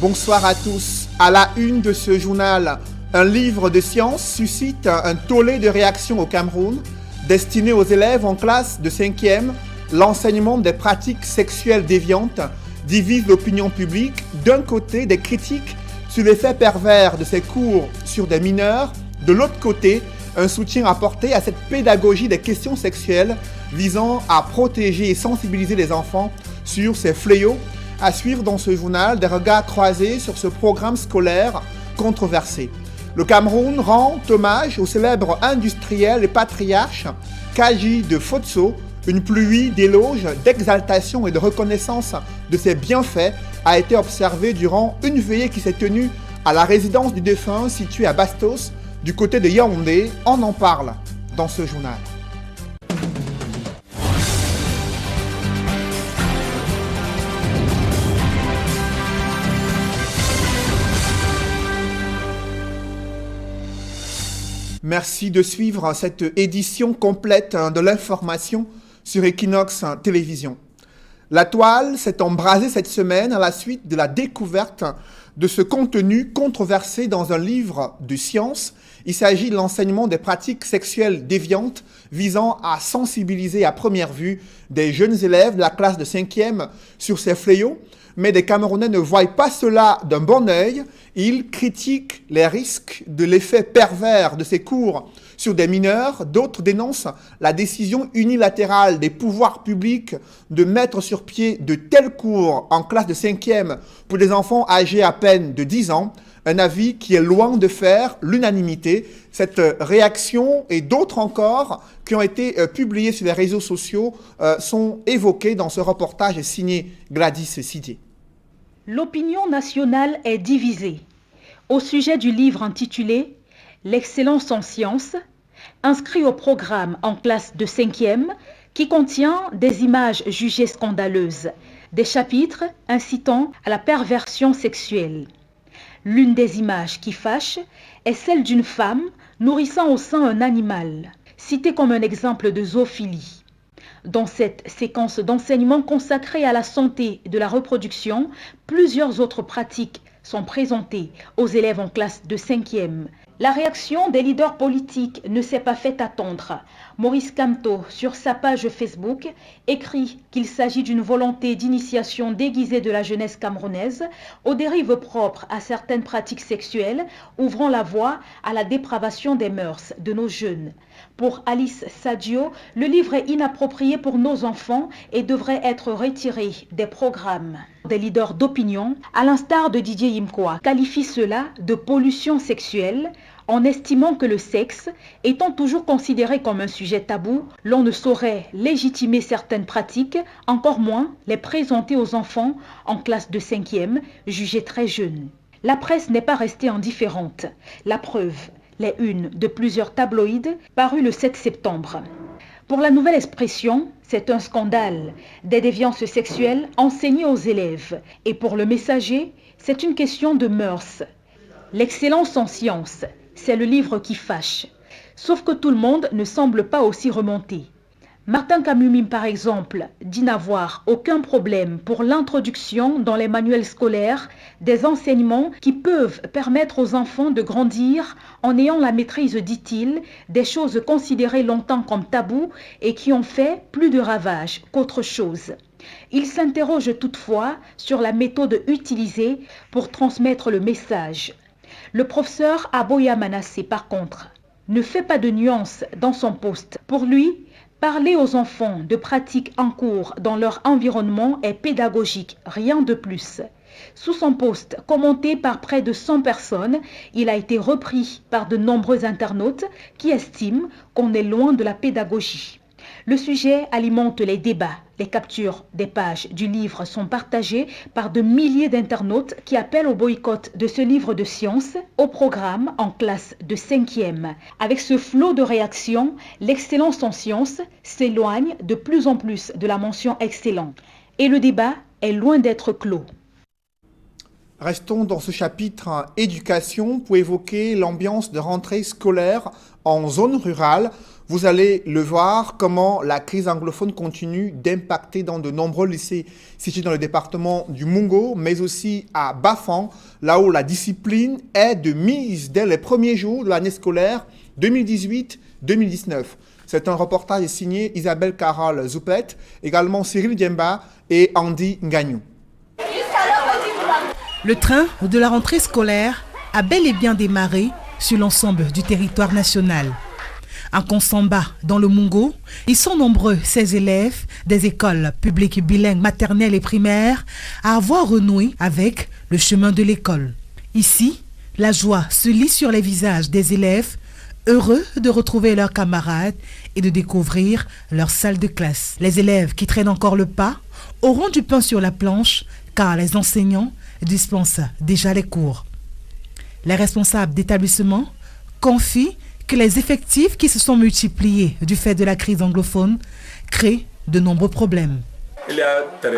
Bonsoir à tous. À la une de ce journal, un livre de sciences suscite un tollé de réactions au Cameroun. Destiné aux élèves en classe de 5e, l'enseignement des pratiques sexuelles déviantes divise l'opinion publique. D'un côté, des critiques sur l'effet pervers de ces cours sur des mineurs. De l'autre côté, un soutien apporté à cette pédagogie des questions sexuelles visant à protéger et sensibiliser les enfants sur ces fléaux. À suivre dans ce journal, des regards croisés sur ce programme scolaire controversé. Le Cameroun rend hommage au célèbre industriel et patriarche Kaji de Fotso. Une pluie d'éloges, d'exaltation et de reconnaissance de ses bienfaits a été observée durant une veillée qui s'est tenue à la résidence du défunt située à Bastos, du côté de Yaoundé. On en parle dans ce journal. Merci de suivre cette édition complète de l'information sur Equinox Télévision. La toile s'est embrasée cette semaine à la suite de la découverte de ce contenu controversé dans un livre de sciences. Il s'agit de l'enseignement des pratiques sexuelles déviantes visant à sensibiliser à première vue des jeunes élèves de la classe de 5e sur ces fléaux. Mais des Camerounais ne voient pas cela d'un bon œil. Ils critiquent les risques de l'effet pervers de ces cours sur des mineurs. D'autres dénoncent la décision unilatérale des pouvoirs publics de mettre sur pied de tels cours en classe de 5e pour des enfants âgés à peine de 10 ans. Un avis qui est loin de faire l'unanimité. Cette réaction et d'autres encore qui ont été publiées sur les réseaux sociaux sont évoquées dans ce reportage signé Gladys Sidier. L'opinion nationale est divisée au sujet du livre intitulé « L'excellence en sciences », inscrit au programme en classe de 5e, qui contient des images jugées scandaleuses, des chapitres incitant à la perversion sexuelle. L'une des images qui fâche est celle d'une femme nourrissant au sein un animal, citée comme un exemple de zoophilie. Dans cette séquence d'enseignement consacrée à la santé de la reproduction, plusieurs autres pratiques sont présentées aux élèves en classe de 5e. La réaction des leaders politiques ne s'est pas fait attendre. Maurice Kamto, sur sa page Facebook, écrit qu'il s'agit d'une volonté d'initiation déguisée de la jeunesse camerounaise aux dérives propres à certaines pratiques sexuelles, ouvrant la voie à la dépravation des mœurs de nos jeunes. Pour Alice Sadio, le livre est inapproprié pour nos enfants et devrait être retiré des programmes. Des leaders d'opinion, à l'instar de Didier Yimkoa, qualifient cela de pollution sexuelle en estimant que le sexe, étant toujours considéré comme un sujet tabou, l'on ne saurait légitimer certaines pratiques, encore moins les présenter aux enfants en classe de 5e, jugés très jeunes. La presse n'est pas restée indifférente. La preuve, les unes de plusieurs tabloïds parus le 7 septembre. Pour la nouvelle expression, c'est un scandale des déviances sexuelles enseignées aux élèves. Et pour le messager, c'est une question de mœurs. L'excellence en sciences, c'est le livre qui fâche. Sauf que tout le monde ne semble pas aussi remonté. Martin Kamumim, par exemple, dit n'avoir aucun problème pour l'introduction dans les manuels scolaires des enseignements qui peuvent permettre aux enfants de grandir en ayant la maîtrise, dit-il, des choses considérées longtemps comme tabous et qui ont fait plus de ravages qu'autre chose. Il s'interroge toutefois sur la méthode utilisée pour transmettre le message. Le professeur Aboya Manassé, par contre, ne fait pas de nuance dans son post. Pour lui, parler aux enfants de pratiques en cours dans leur environnement est pédagogique, rien de plus. Sous son post, commenté par près de 100 personnes, il a été repris par de nombreux internautes qui estiment qu'on est loin de la pédagogie. Le sujet alimente les débats. Les captures des pages du livre sont partagées par de milliers d'internautes qui appellent au boycott de ce livre de sciences au programme en classe de 5e. Avec ce flot de réactions, l'excellence en sciences s'éloigne de plus en plus de la mention excellent. Et le débat est loin d'être clos. Restons dans ce chapitre éducation pour évoquer l'ambiance de rentrée scolaire en zone rurale. Vous allez le voir comment la crise anglophone continue d'impacter dans de nombreux lycées situés dans le département du Mungo, mais aussi à Bafang, là où la discipline est de mise dès les premiers jours de l'année scolaire 2018-2019. C'est un reportage signé Isabelle Carole Zoupet, également Cyril Diemba et Andy Ngagnou. Le train de la rentrée scolaire a bel et bien démarré sur l'ensemble du territoire national. À Konsamba, dans le Mungo, ils sont nombreux, ces élèves des écoles publiques bilingues maternelles et primaires, à avoir renoué avec le chemin de l'école. Ici, la joie se lit sur les visages des élèves, heureux de retrouver leurs camarades et de découvrir leur salle de classe. Les élèves qui traînent encore le pas auront du pain sur la planche, car les enseignants dispensent déjà les cours. Les responsables d'établissement confient que les effectifs qui se sont multipliés du fait de la crise anglophone créent de nombreux problèmes. Il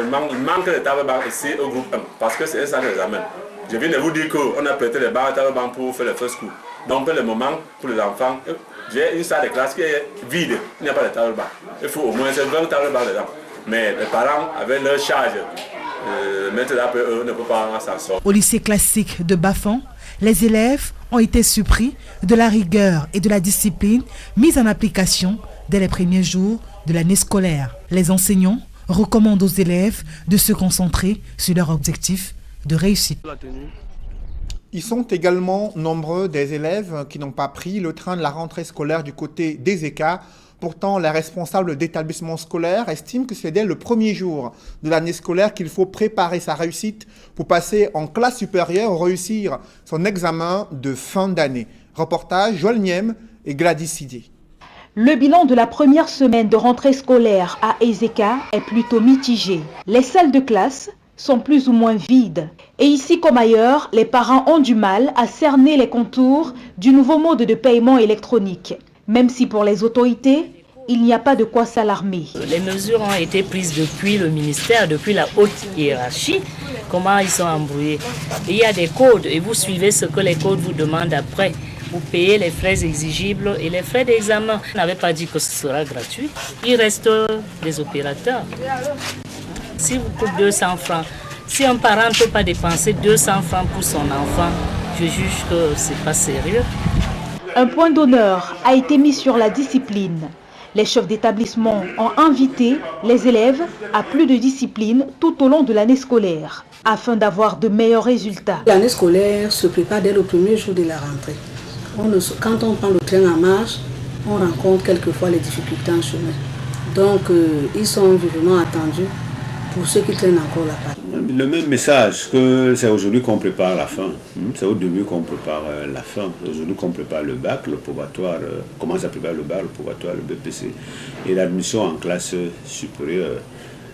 manque de table banc ici au groupe 1 parce que c'est un centre d'examen. Je viens de vous dire qu'on a prêté les table banc pour faire le first cours. Donc pour le moment, pour les enfants, j'ai une salle de classe qui est vide. Il n'y a pas de table banc. Il faut au moins 20 tables banc dedans. Mais les parents, avec leur charge, maintenant eux ne peuvent pas s'en sortir. Au lycée classique de Bafang, les élèves ont été surpris de la rigueur et de la discipline mise en application dès les premiers jours de l'année scolaire. Les enseignants recommandent aux élèves de se concentrer sur leur objectif de réussite. Ils sont également nombreux des élèves qui n'ont pas pris le train de la rentrée scolaire du côté des ECA. Pourtant, les responsables d'établissements scolaires estiment que c'est dès le premier jour de l'année scolaire qu'il faut préparer sa réussite pour passer en classe supérieure ou réussir son examen de fin d'année. Reportage Joël Niem et Gladys Sidier. Le bilan de la première semaine de rentrée scolaire à Ezeka est plutôt mitigé. Les salles de classe sont plus ou moins vides. Et ici comme ailleurs, les parents ont du mal à cerner les contours du nouveau mode de paiement électronique. Même si pour les autorités, il n'y a pas de quoi s'alarmer. Les mesures ont été prises depuis le ministère, depuis la haute hiérarchie. Comment ils sont embrouillés. Il y a des codes et vous suivez ce que les codes vous demandent après. Vous payez les frais exigibles et les frais d'examen. On n'avait pas dit que ce sera gratuit. Il reste des opérateurs. Si vous coûtez 200 francs, si un parent ne peut pas dépenser 200 francs pour son enfant, je juge que ce n'est pas sérieux. Un point d'honneur a été mis sur la discipline. Les chefs d'établissement ont invité les élèves à plus de discipline tout au long de l'année scolaire, afin d'avoir de meilleurs résultats. L'année scolaire se prépare dès le premier jour de la rentrée. Quand on prend le train en marche, on rencontre quelquefois les difficultés en chemin. Donc, ils sont vivement attendus pour ceux qui traînent encore la part. Le même message que c'est aujourd'hui qu'on prépare la fin. C'est au début qu'on prépare la fin. Aujourd'hui qu'on prépare le bac, le probatoire, commence à préparer le bac, le probatoire, le BPC. Et l'admission en classe supérieure.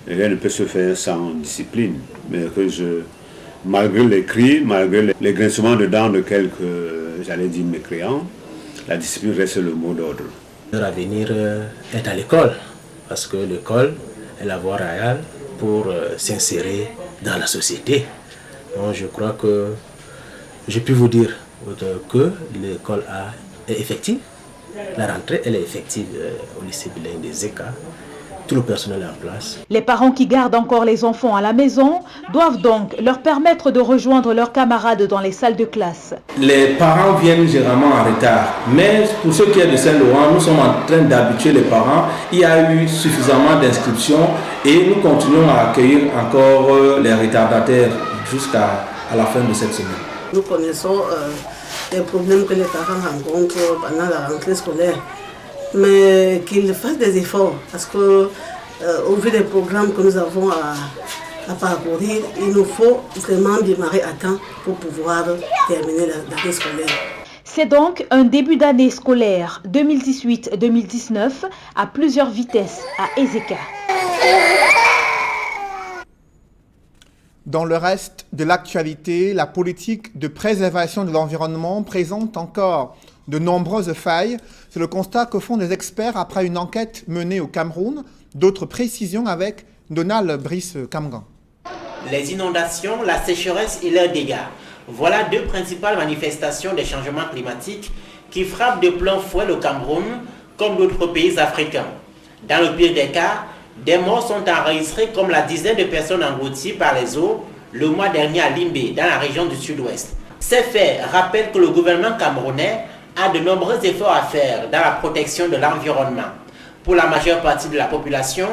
Rien ne peut se faire sans discipline. Mais que malgré les cris, malgré les grincements de dents de quelques, j'allais dire, mécréants, la discipline reste le mot d'ordre. Leur avenir est à l'école, parce que l'école est la voie royale pour s'insérer dans la société. Donc je crois que j'ai pu vous dire que l'école est effective. La rentrée elle est effective au lycée bilingue des ECA. Tout le personnel est en place. Les parents qui gardent encore les enfants à la maison doivent donc leur permettre de rejoindre leurs camarades dans les salles de classe. Les parents viennent généralement en retard, mais pour ce qui est de Saint-Laurent, nous sommes en train d'habituer les parents. Il y a eu suffisamment d'inscriptions et nous continuons à accueillir encore les retardataires jusqu'à la fin de cette semaine. Nous connaissons les problèmes que les parents rencontrent pendant la rentrée scolaire. Mais qu'ils fassent des efforts, parce que au vu des programmes que nous avons à parcourir, il nous faut vraiment démarrer à temps pour pouvoir terminer l'année scolaire. C'est donc un début d'année scolaire 2018-2019 à plusieurs vitesses à Ezeka. Dans le reste de l'actualité, la politique de préservation de l'environnement présente encore de nombreuses failles. C'est le constat que font des experts après une enquête menée au Cameroun. D'autres précisions avec Donald Brice Kamgan. les inondations, la sécheresse et leurs dégâts. Voilà deux principales manifestations des changements climatiques qui frappent de plein fouet le Cameroun comme d'autres pays africains. Dans le pire des cas, des morts sont enregistrés comme la dizaine de personnes englouties par les eaux le mois dernier à Limbé, dans la région du sud-ouest. Ces faits rappellent que le gouvernement camerounais a de nombreux efforts à faire dans la protection de l'environnement. Pour la majeure partie de la population,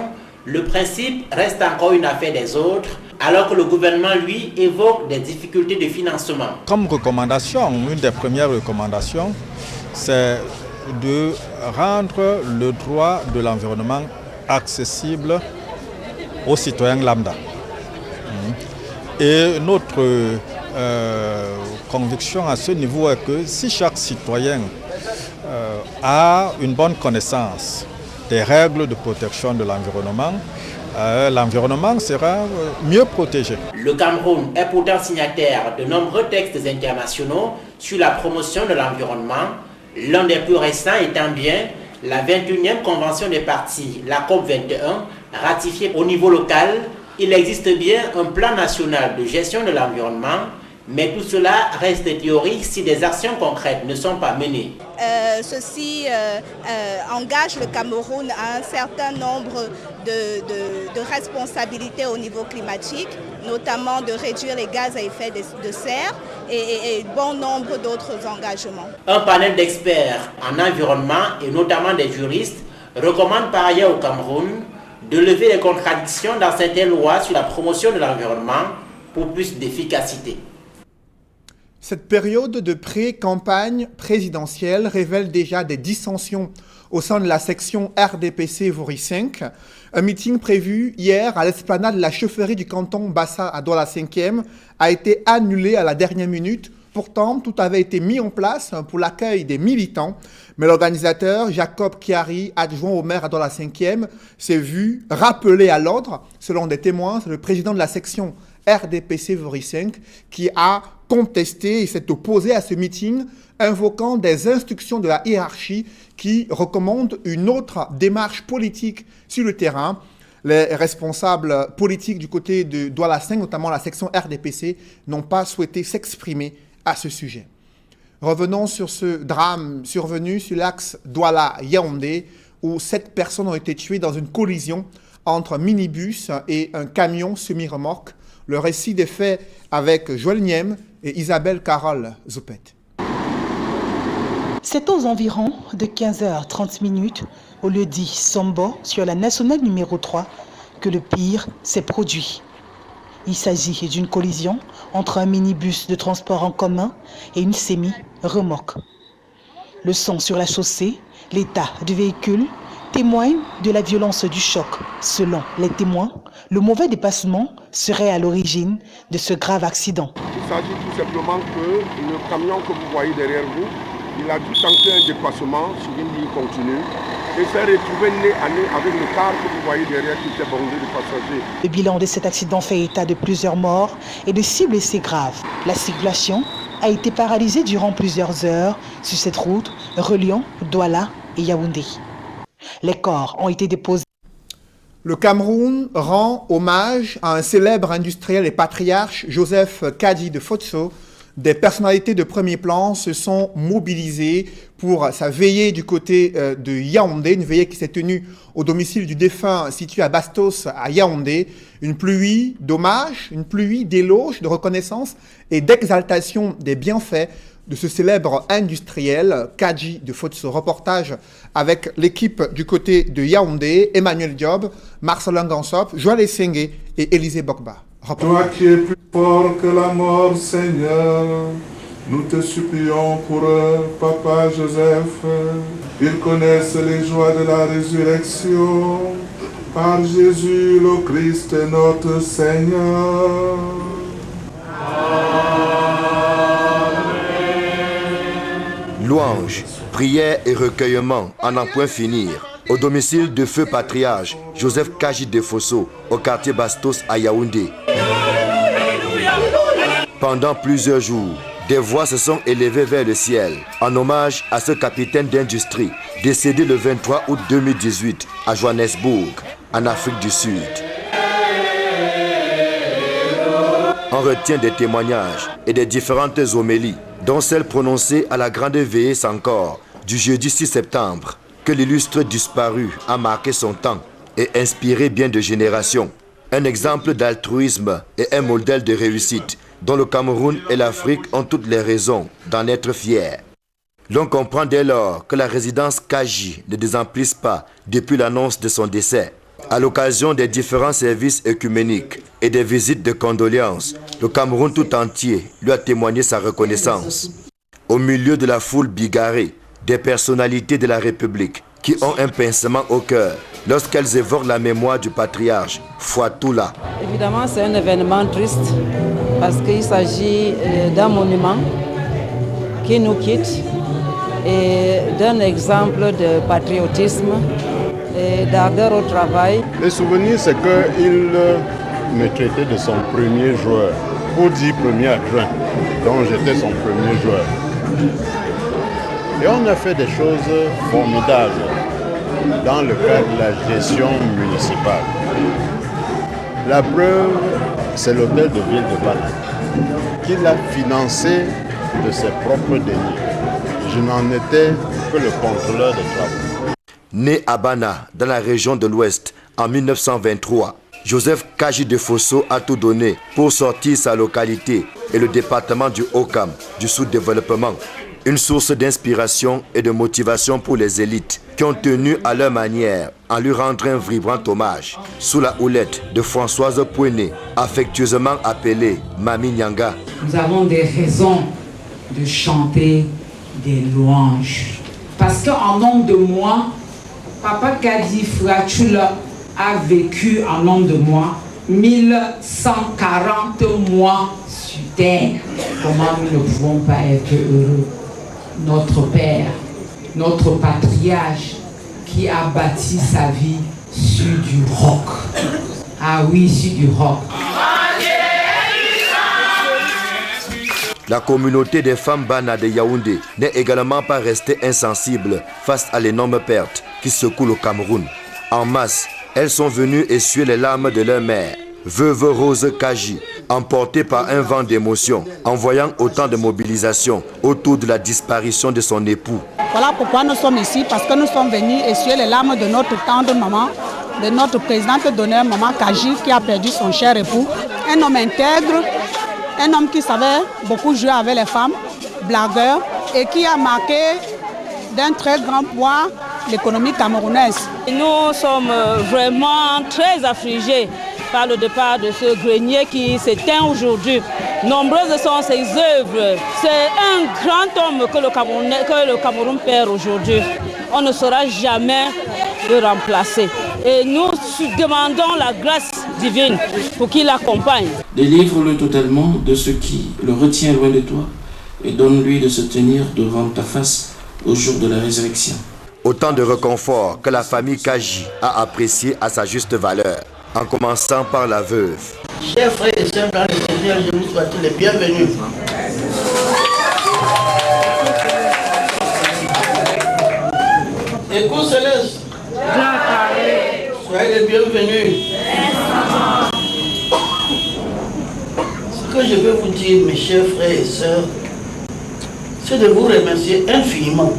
le principe reste encore une affaire des autres, alors que le gouvernement, lui, évoque des difficultés de financement. Comme recommandation, une des premières recommandations, c'est de rendre le droit de l'environnement accessible aux citoyens lambda. Et notre conviction à ce niveau est que si chaque citoyen a une bonne connaissance des règles de protection de l'environnement, l'environnement sera mieux protégé. Le Cameroun est pourtant signataire de nombreux textes internationaux sur la promotion de l'environnement, l'un des plus récents étant bien la 21e Convention des parties, la COP21, ratifiée au niveau local. Il existe bien un plan national de gestion de l'environnement, mais tout cela reste théorique si des actions concrètes ne sont pas menées. Ceci engage le Cameroun à un certain nombre de responsabilités au niveau climatique, notamment de réduire les gaz à effet de serre et bon nombre d'autres engagements. Un panel d'experts en environnement et notamment des juristes recommande par ailleurs au Cameroun de lever les contradictions dans certaines lois sur la promotion de l'environnement pour plus d'efficacité. Cette période de pré-campagne présidentielle révèle déjà des dissensions au sein de la section RDPC Vaury 5. Un meeting prévu hier à l'esplanade de la chefferie du canton Bassa à Douala 5e a été annulé à la dernière minute. Pourtant, tout avait été mis en place pour l'accueil des militants. Mais l'organisateur, Jacob Kiari, adjoint au maire à Douala 5e, s'est vu rappelé à l'ordre. Selon des témoins, c'est le président de la section RDPC Vaury 5 qui a contesté et s'est opposé à ce meeting, invoquant des instructions de la hiérarchie qui recommandent une autre démarche politique sur le terrain. Les responsables politiques du côté de Douala 5, notamment la section RDPC, n'ont pas souhaité s'exprimer à ce sujet. Revenons sur ce drame survenu sur l'axe Douala-Yaoundé, où 7 personnes ont été tuées dans une collision entre un minibus et un camion semi-remorque. Le récit des faits avec Joël Niem et Isabelle Carole Zoupet. C'est aux environs de 15h30 au lieu-dit Sombo sur la nationale numéro 3 que le pire s'est produit. Il s'agit d'une collision entre un minibus de transport en commun et une semi-remorque. Le son sur la chaussée, l'état du véhicule témoigne de la violence du choc. Selon les témoins, le mauvais dépassement serait à l'origine de ce grave accident. Il s'agit tout simplement que le camion que vous voyez derrière vous, il a dû tenter un dépassement sur une ligne continue et s'est retrouvé nez à nez avec le car que vous voyez derrière qui était bondé de passagers. Le bilan de cet accident fait état de plusieurs morts et de 6 blessés graves. La circulation a été paralysée durant plusieurs heures sur cette route reliant Douala et Yaoundé. Les corps ont été déposés. Le Cameroun rend hommage à un célèbre industriel et patriarche, Joseph Kadji de Fotso. Des personnalités de premier plan se sont mobilisées pour sa veillée du côté de Yaoundé, une veillée qui s'est tenue au domicile du défunt situé à Bastos, à Yaoundé. Une pluie d'hommage, une pluie d'éloges, de reconnaissance et d'exaltation des bienfaits de ce célèbre industriel, Kadji de Fotso. Reportage avec l'équipe du côté de Yaoundé, Emmanuel Diop, Marcelin Gansop, Joël Essengue et Élisée Bokba. Toi qui es plus fort que la mort, Seigneur, nous te supplions pour Papa Joseph. Ils connaissent les joies de la résurrection par Jésus le Christ notre Seigneur. Louange, prière et recueillement en n'en point finir. Au domicile de feu patriarche Joseph Kadji de Fotso, au quartier Bastos à Yaoundé. Pendant plusieurs jours, des voix se sont élevées vers le ciel en hommage à ce capitaine d'industrie décédé le 23 août 2018 à Johannesburg, en Afrique du Sud. retient des témoignages et des différentes homélies, dont celle prononcée à la grande veillée Sankor du jeudi 6 septembre, que l'illustre disparu a marqué son temps et inspiré bien de générations. Un exemple d'altruisme et un modèle de réussite dont le Cameroun et l'Afrique ont toutes les raisons d'en être fiers. L'on comprend dès lors que la résidence Kaji ne désemplisse pas depuis l'annonce de son décès. À l'occasion des différents services œcuméniques et des visites de condoléances, le Cameroun tout entier lui a témoigné sa reconnaissance. Au milieu de la foule bigarrée, des personnalités de la République qui ont un pincement au cœur lorsqu'elles évoquent la mémoire du patriarche Fouatoula. Évidemment, c'est un événement triste parce qu'il s'agit d'un monument qui nous quitte et d'un exemple de patriotisme et d'ardeur au travail. Le souvenir, c'est qu'il me traitait de son premier joueur, pour dire premier adjoint, donc j'étais son premier joueur. Et on a fait des choses formidables dans le cadre de la gestion municipale. La preuve, c'est l'hôtel de ville de Bana, qu'il a financé de ses propres deniers. Je n'en étais que le contrôleur des travaux. Né à Bana, dans la région de l'Ouest, en 1923, Joseph Kaji Defosso a tout donné pour sortir sa localité et le département du Haut-Cam du sous-développement. Une source d'inspiration et de motivation pour les élites qui ont tenu à leur manière à lui rendre un vibrant hommage sous la houlette de Françoise Pouené, affectueusement appelée Mami Nyanga. Nous avons des raisons de chanter des louanges. Parce qu'en nombre de mois, Papa Kadi Fouatoula a vécu en nombre de mois 1140 mois sur terre. Comment nous ne pouvons pas être heureux? Notre Père, notre patriarche qui a bâti sa vie sur du roc. Ah oui, sur du roc. La communauté des femmes Bana de Yaoundé n'est également pas restée insensible face à l'énorme perte qui secoue le Cameroun. En masse, elles sont venues essuyer les larmes de leur mère, veuve Rose Kaji, emportée par un vent d'émotion, en voyant autant de mobilisation autour de la disparition de son époux. Voilà pourquoi nous sommes ici, parce que nous sommes venus essuyer les larmes de notre tendre maman, de notre présidente d'honneur, maman Kaji, qui a perdu son cher époux. Un homme intègre, un homme qui savait beaucoup jouer avec les femmes, blagueur, et qui a marqué d'un très grand poids l'économie camerounaise. Nous sommes vraiment très affligés par le départ de ce grenier qui s'éteint aujourd'hui. Nombreuses sont ses œuvres. C'est un grand homme que le Cameroun perd aujourd'hui. On ne saura jamais le remplacer. Et nous demandons la grâce divine pour qu'il l'accompagne. Délivre-le totalement de ce qui le retient loin de toi et donne-lui de se tenir devant ta face au jour de la résurrection. Autant de réconfort que la famille Kaji a apprécié à sa juste valeur, en commençant par la veuve. Chers frères et sœurs dans le Seigneur, je vous souhaite les bienvenus. Écoute Céleste, soyez les bienvenus. Ce que je veux vous dire, mes chers frères et sœurs, c'est de vous remercier infiniment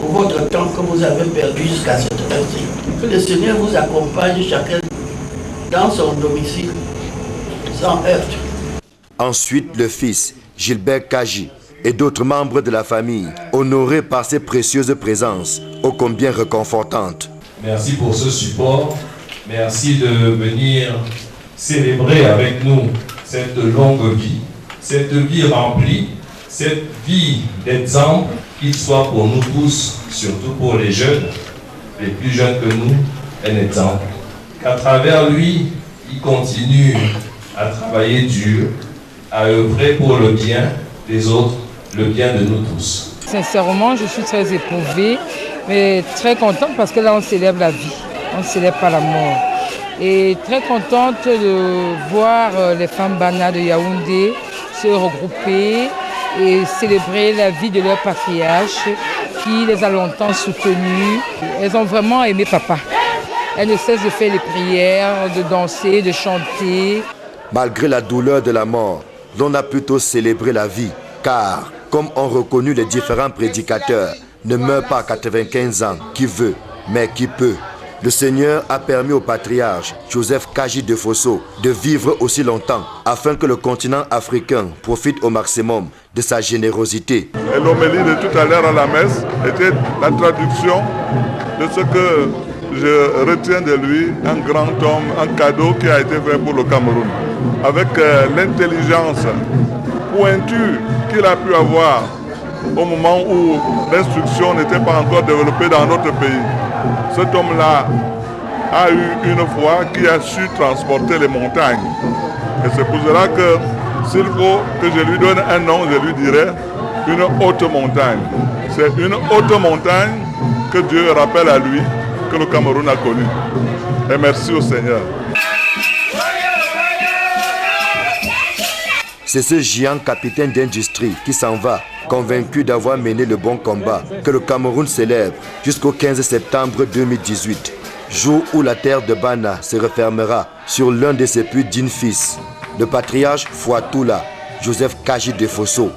pour votre temps que vous avez perdu jusqu'à cette heure-ci. Que le Seigneur vous accompagne chacun dans son domicile, sans heurte. Ensuite, le fils, Gilbert Kaji, et d'autres membres de la famille, honorés par ces précieuses présences, ô combien réconfortantes. Merci pour ce support. Merci de venir célébrer avec nous cette longue vie remplie, cette vie d'exemple, qu'il soit pour nous tous, surtout pour les jeunes, les plus jeunes que nous, un exemple. Qu'à travers lui, il continue à travailler dur, à œuvrer pour le bien des autres, le bien de nous tous. Sincèrement, je suis très éprouvée, mais très contente parce que là, on célèbre la vie, on ne célèbre pas la mort. Et très contente de voir les femmes Bana de Yaoundé se regrouper et célébrer la vie de leur patriarche qui les a longtemps soutenues. Elles ont vraiment aimé papa. Elles ne cessent de faire les prières, de danser, de chanter. Malgré la douleur de la mort, l'on a plutôt célébré la vie, car, comme ont reconnu les différents prédicateurs, ne meurt pas à 95 ans qui veut, mais qui peut. Le Seigneur a permis au patriarche Joseph Kaji de Fosso de vivre aussi longtemps afin que le continent africain profite au maximum de sa générosité. Et l'homélie de tout à l'heure à la messe était la traduction de ce que je retiens de lui, un grand homme, un cadeau qui a été fait pour le Cameroun. Avec l'intelligence pointue qu'il a pu avoir au moment où l'instruction n'était pas encore développée dans notre pays. Cet homme-là a eu une foi qui a su transporter les montagnes. Et c'est pour cela que s'il faut que je lui donne un nom, je lui dirais une haute montagne. C'est une haute montagne que Dieu rappelle à lui, que le Cameroun a connue. Et merci au Seigneur. C'est ce géant capitaine d'industrie qui s'en va, convaincu d'avoir mené le bon combat, que le Cameroun célèbre jusqu'au 15 septembre 2018, jour où la terre de Bana se refermera sur l'un de ses plus dignes fils, le patriarche Fouatoula, Joseph Kaji de Fosso.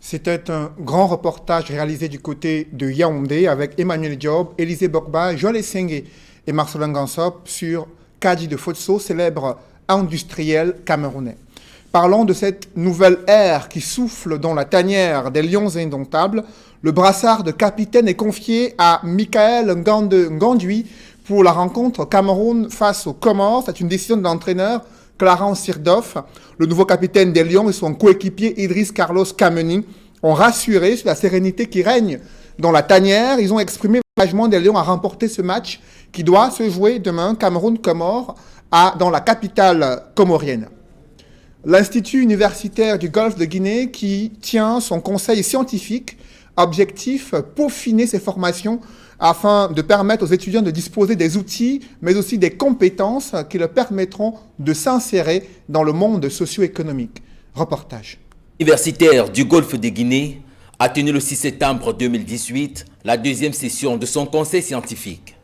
C'était un grand reportage réalisé du côté de Yaoundé avec Emmanuel Diop, Élisée Bokba, Joël Essengue et Marcelin Gansop sur Kaji de Fosso, célèbre industriel camerounais. Parlons de cette nouvelle ère qui souffle dans la tanière des lions indomptables. Le brassard de capitaine est confié à Michael Ngandui pour la rencontre Cameroun face aux Comores. C'est une décision de l'entraîneur Clarence Sirdoff. Le nouveau capitaine des Lions et son coéquipier Idriss Carlos Kameni ont rassuré sur la sérénité qui règne dans la tanière. Ils ont exprimé l'engagement des Lions à remporter ce match qui doit se jouer demain, Cameroun-Comores, dans la capitale comorienne. L'Institut universitaire du Golfe de Guinée qui tient son conseil scientifique, objectif, peaufiner ses formations afin de permettre aux étudiants de disposer des outils, mais aussi des compétences qui leur permettront de s'insérer dans le monde socio-économique. Reportage. L'universitaire du Golfe de Guinée a tenu le 6 septembre 2018 la deuxième session de son conseil scientifique.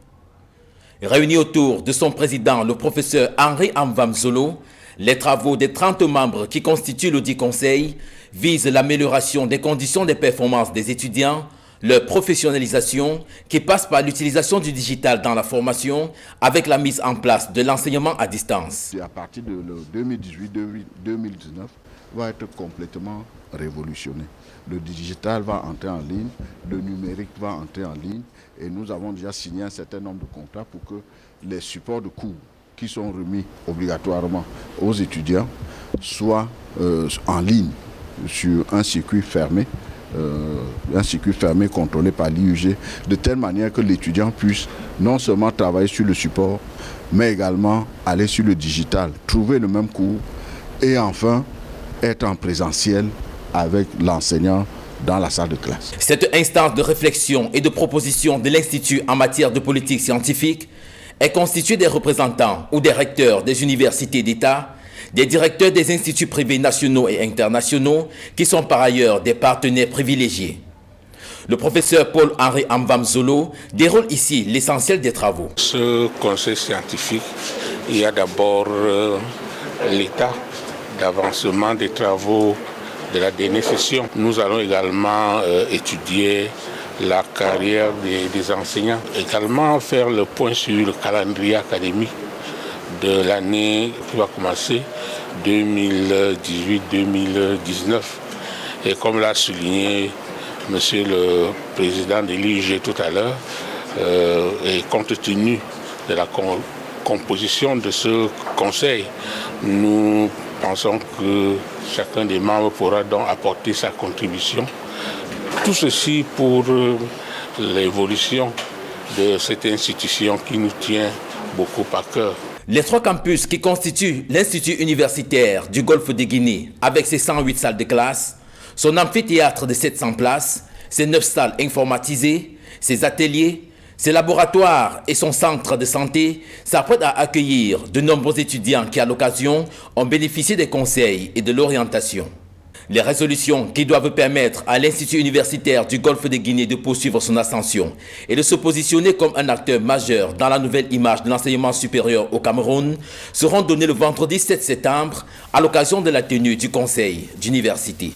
Réunis autour de son président, le professeur Henri Amvamzolo, les travaux des 30 membres qui constituent le dit conseil visent l'amélioration des conditions de performance des étudiants, leur professionnalisation qui passe par l'utilisation du digital dans la formation avec la mise en place de l'enseignement à distance. À partir de 2018-2019, va être complètement révolutionné. Le digital va entrer en ligne, le numérique va entrer en ligne et nous avons déjà signé un certain nombre de contrats pour que les supports de cours qui sont remis obligatoirement aux étudiants soient en ligne sur un circuit fermé contrôlé par l'IUG, de telle manière que l'étudiant puisse non seulement travailler sur le support, mais également aller sur le digital, trouver le même cours et enfin être en présentiel avec l'enseignant dans la salle de classe. Cette instance de réflexion et de proposition de l'Institut en matière de politique scientifique est constituée des représentants ou des recteurs des universités d'État, des directeurs des instituts privés nationaux et internationaux qui sont par ailleurs des partenaires privilégiés. Le professeur Paul-Henri Amvamzolo déroule ici l'essentiel des travaux. Ce conseil scientifique, il y a d'abord l'état d'avancement des travaux de la dernière session. Nous allons également étudier la carrière des enseignants, également faire le point sur le calendrier académique de l'année qui va commencer 2018-2019. Et comme l'a souligné Monsieur le Président de l'IUG tout à l'heure, et compte tenu de la composition de ce conseil, nous pensons que chacun des membres pourra donc apporter sa contribution. Tout ceci pour l'évolution de cette institution qui nous tient beaucoup à cœur. Les 3 campus qui constituent l'Institut universitaire du Golfe de Guinée, avec ses 108 salles de classe, son amphithéâtre de 700 places, ses 9 salles informatisées, ses ateliers, ses laboratoires et son centre de santé s'apprêtent à accueillir de nombreux étudiants qui, à l'occasion, ont bénéficié des conseils et de l'orientation. Les résolutions qui doivent permettre à l'Institut universitaire du Golfe de Guinée de poursuivre son ascension et de se positionner comme un acteur majeur dans la nouvelle image de l'enseignement supérieur au Cameroun seront données le vendredi 7 septembre à l'occasion de la tenue du conseil d'université.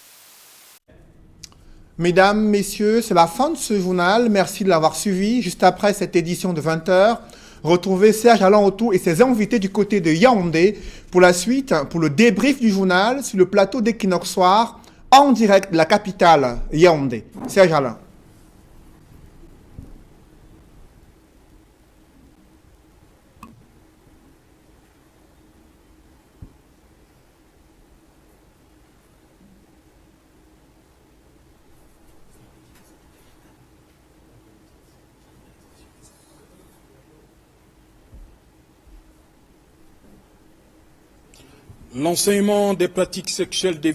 Mesdames, Messieurs, c'est la fin de ce journal. Merci de l'avoir suivi. Juste après cette édition de 20h, retrouvez Serge Alain-Autou et ses invités du côté de Yaoundé pour la suite, pour le débrief du journal sur le plateau d'Equinox Soir en direct de la capitale Yaoundé. Serge Alain. L'enseignement des pratiques sexuelles des